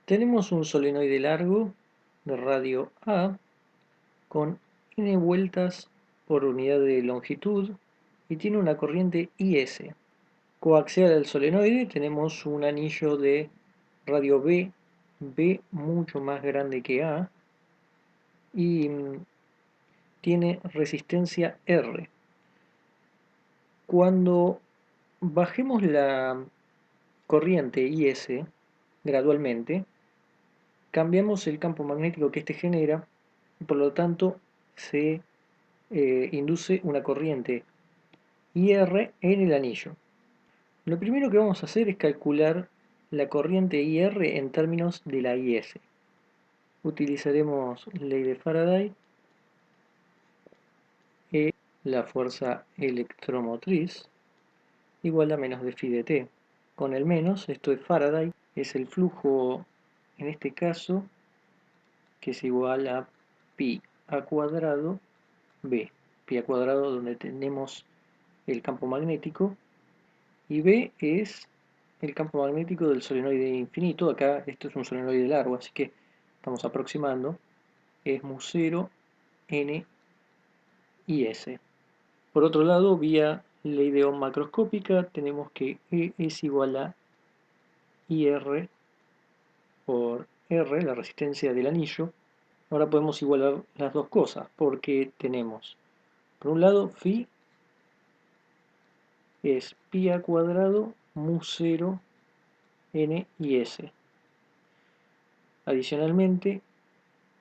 Tenemos un solenoide largo de radio A con n vueltas por unidad de longitud y tiene una corriente IS. Coaxial al solenoide tenemos un anillo de radio B, B mucho más grande que A y tiene resistencia R. Cuando bajemos la corriente IS gradualmente, cambiamos el campo magnético que éste genera y por lo tanto se induce una corriente IR en el anillo. Lo primero que vamos a hacer es calcular la corriente IR en términos de la IS. Utilizaremos ley de Faraday, E, la fuerza electromotriz, igual a menos de phi de t. Con el menos, esto es Faraday, es el flujo, en este caso, que es igual a pi a cuadrado b. Pi a cuadrado donde tenemos el campo magnético y b es el campo magnético del solenoide infinito. Acá esto es un solenoide largo, así que estamos aproximando. Es mu0 n y s. Por otro lado, vía ley de Ohm macroscópica, tenemos que E es igual a IR por R, la resistencia del anillo. Ahora podemos igualar las dos cosas, porque tenemos, por un lado, phi es pi a cuadrado mu0 n y s. Adicionalmente,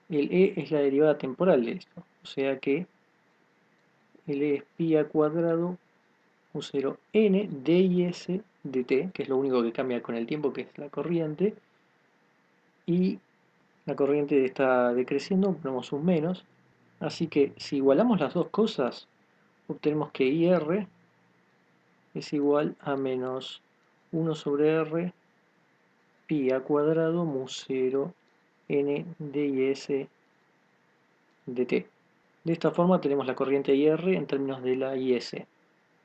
el E es la derivada temporal de esto, o sea que el E es pi a cuadrado mu0 n d y s de t, que es lo único que cambia con el tiempo, que es la corriente, y la corriente está decreciendo, ponemos un menos, así que si igualamos las dos cosas, obtenemos que IR es igual a menos 1 sobre R pi a cuadrado mu0 n d y s de t. De esta forma tenemos la corriente IR en términos de la IS.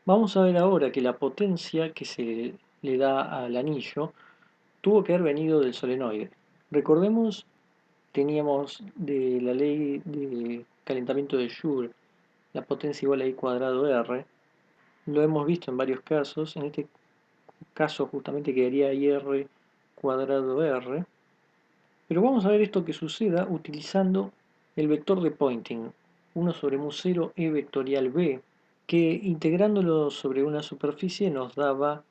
Vamos a ver ahora que la potencia que se le da al anillo tuvo que haber venido del solenoide. Recordemos, teníamos de la ley de calentamiento de Joule la potencia igual a I cuadrado R. Lo hemos visto en varios casos. En este caso justamente quedaría IR cuadrado R. Pero vamos a ver esto que suceda utilizando el vector de Poynting, 1 sobre mu0 E vectorial B, que integrándolo sobre una superficie nos daba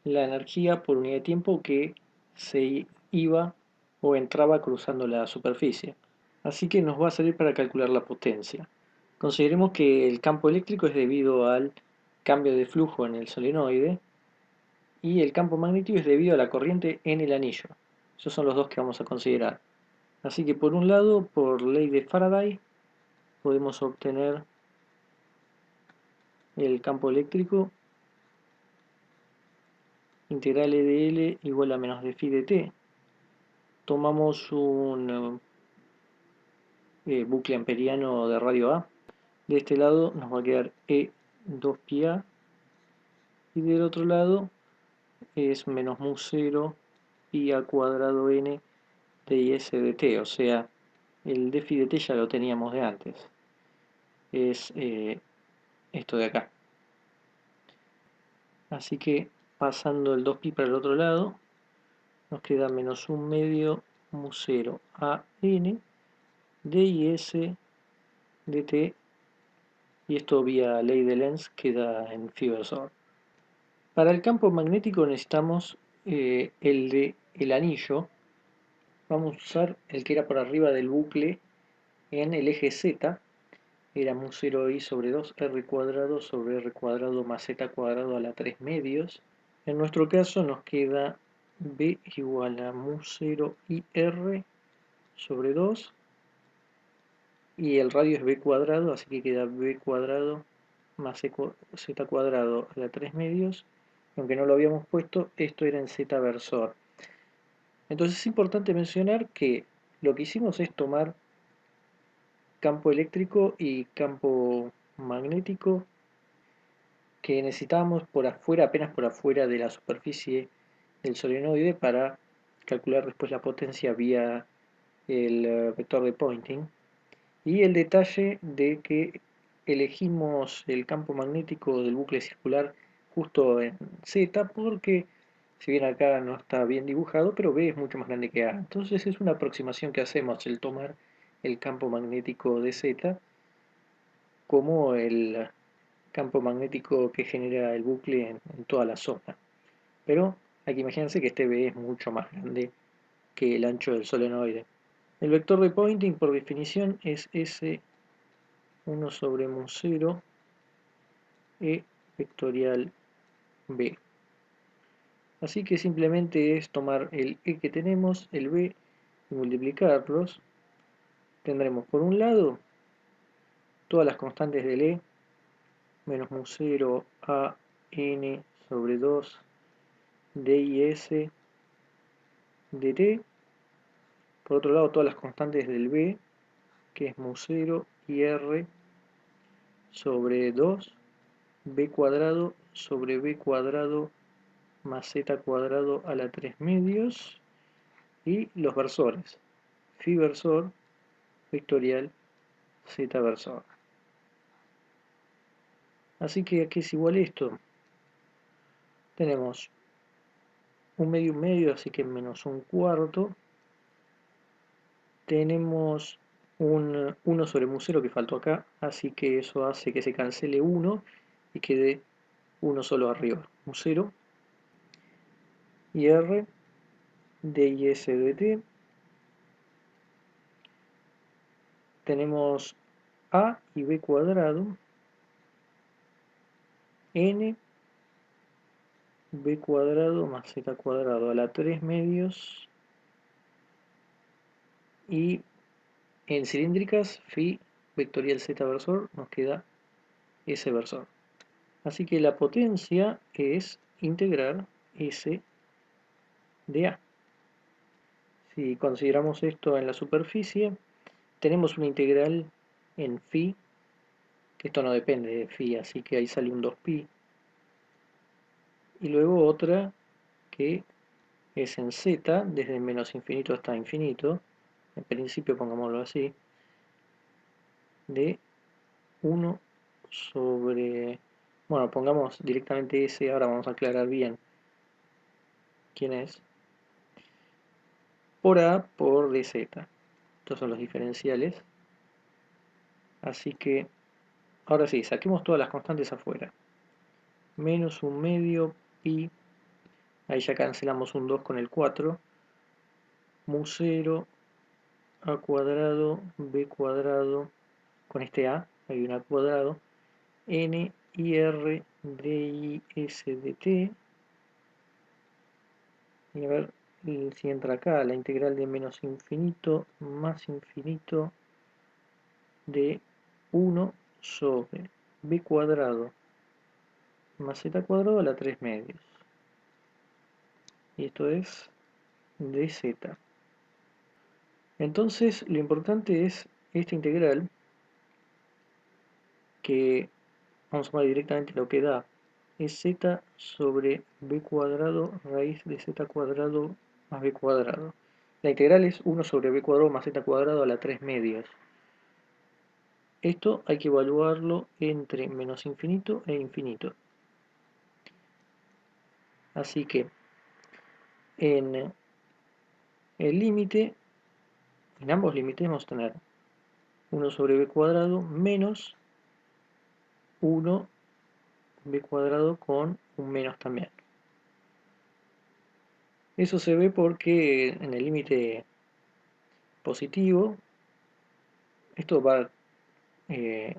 la energía por unidad de tiempo que se iba o entraba cruzando la superficie. Así que nos va a servir para calcular la potencia. Consideremos que el campo eléctrico es debido al cambio de flujo en el solenoide y el campo magnético es debido a la corriente en el anillo. Esos son los dos que vamos a considerar. Así que por un lado, por ley de Faraday, podemos obtener el campo eléctrico integral E de L igual a menos de phi de t. Tomamos un bucle amperiano de radio A. De este lado nos va a quedar E 2pi A y del otro lado es menos mu0 pi a cuadrado n de is de t, o sea, el d phi de t ya lo teníamos de antes. Es esto de acá. Así que pasando el 2pi para el otro lado, nos queda menos un medio mu0 a n de is de t, y esto vía ley de Lenz queda en phi versor. Para el campo magnético necesitamos el anillo. Vamos a usar el que era por arriba del bucle en el eje z. Era mu0 i sobre 2 r cuadrado sobre r cuadrado más z cuadrado a la 3 medios. En nuestro caso nos queda b igual a mu0 i r sobre 2 y el radio es b cuadrado, así que queda b cuadrado más z cuadrado a la 3 medios. Aunque no lo habíamos puesto, esto era en z versor. Entonces es importante mencionar que lo que hicimos es tomar campo eléctrico y campo magnético que necesitábamos por afuera, apenas por afuera de la superficie del solenoide para calcular después la potencia vía el vector de Poynting. Y el detalle de que elegimos el campo magnético del bucle circular justo en Z, porque si bien acá no está bien dibujado, pero B es mucho más grande que A. Entonces es una aproximación que hacemos, el tomar el campo magnético de Z como el campo magnético que genera el bucle en toda la zona. Pero hay que imaginarse que este B es mucho más grande que el ancho del solenoide. El vector de Poynting por definición es S1 sobre mu0 E vectorial B. Así que simplemente es tomar el E que tenemos, el B, y multiplicarlos. Tendremos por un lado todas las constantes del E, menos mu0 A n sobre 2 d y s dt. Por otro lado todas las constantes del B, que es mu0 y r sobre 2 b cuadrado sobre b cuadrado más z cuadrado a la 3 medios, y los versores, phi versor vectorial z versor. Así que, ¿a qué es igual esto? Tenemos un medio, así que menos un cuarto. Tenemos un 1 sobre mu0 que faltó acá, así que eso hace que se cancele 1 y quede 1 solo arriba. Mu0 y r d y s dt. Tenemos a y b cuadrado n b cuadrado más z cuadrado a la 3 medios, y en cilíndricas phi vectorial z versor nos queda s versor. Así que la potencia es integrar s de a. Si consideramos esto en la superficie, tenemos una integral en phi, que esto no depende de phi, así que ahí sale un 2pi, y luego otra que es en z, desde menos infinito hasta infinito, en principio pongámoslo así, de 1 sobre, bueno, pongamos directamente s, ahora vamos a aclarar bien quién es, por a por dz. Estos son los diferenciales. Así que, ahora sí, saquemos todas las constantes afuera. Menos un medio pi, ahí ya cancelamos un 2 con el 4, mu0 a cuadrado b cuadrado, con este a hay un a cuadrado, n i r d i s dt. Y a ver si entra acá la integral de menos infinito más infinito de 1 sobre b cuadrado más z cuadrado a la 3 medios. Y esto es dz. Entonces lo importante es esta integral, que vamos a tomar directamente lo que da, es z sobre b cuadrado raíz de z cuadrado más b cuadrado. La integral es 1 sobre b cuadrado más z cuadrado a la 3 medios. Esto hay que evaluarlo entre menos infinito e infinito. Así que en el límite, en ambos límites vamos a tener 1 sobre b cuadrado menos 1 b cuadrado con un menos también. Eso se ve porque en el límite positivo esto va de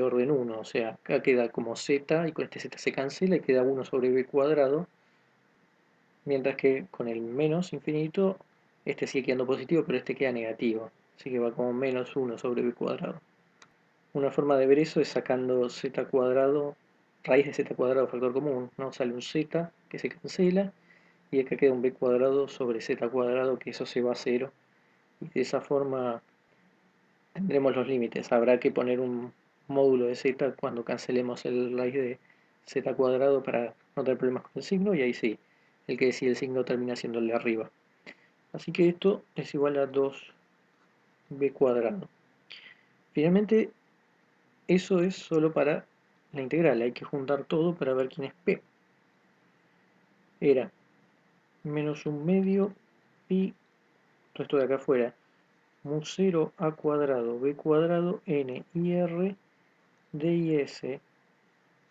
orden 1, o sea, acá queda como z y con este z se cancela y queda 1 sobre b cuadrado, mientras que con el menos infinito este sigue quedando positivo, pero este queda negativo, así que va como menos 1 sobre b cuadrado. Una forma de ver eso es sacando z cuadrado, raíz de z cuadrado factor común, ¿no? Sale un z que se cancela y acá queda un b cuadrado sobre z cuadrado, que eso se va a 0, y de esa forma tendremos los límites. Habrá que poner un módulo de z cuando cancelemos el raíz de z cuadrado para no tener problemas con el signo, y ahí sí, el que decide el signo termina siendo el de arriba. Así que esto es igual a 2b cuadrado. Finalmente, eso es solo para la integral. Hay que juntar todo para ver quién es p. Era menos un medio pi, todo esto de acá afuera, mu 0 a cuadrado b cuadrado n i r d i s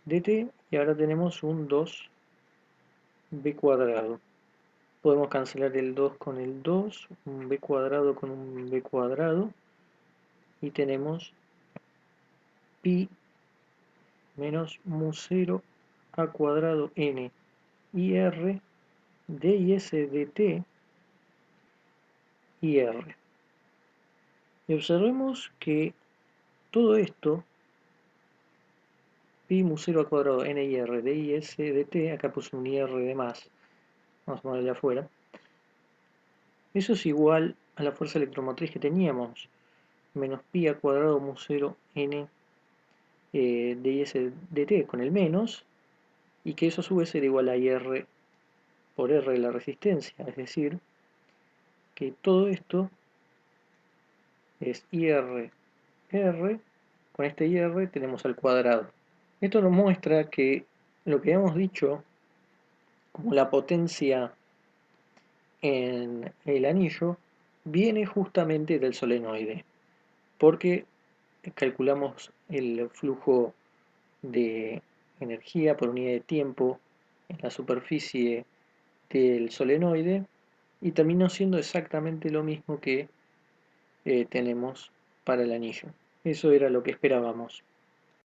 dt, y ahora tenemos un 2b cuadrado. Podemos cancelar el 2 con el 2, un b cuadrado con un b cuadrado, y tenemos pi menos mu 0 a cuadrado n i r d i s dt y r. Y observemos que todo esto, pi mu 0 al cuadrado n i r d i s dt, acá puse un ir de más, vamos a ponerle afuera, eso es igual a la fuerza electromotriz que teníamos, menos pi al cuadrado mu 0 n ds dt con el menos, y que eso a su vez era igual a ir por r de la resistencia, es decir, que todo esto es ir r, con este ir tenemos al cuadrado. Esto nos muestra que lo que hemos dicho como la potencia en el anillo viene justamente del solenoide, porque calculamos el flujo de energía por unidad de tiempo en la superficie del solenoide y terminó siendo exactamente lo mismo que tenemos para el anillo. Eso era lo que esperábamos.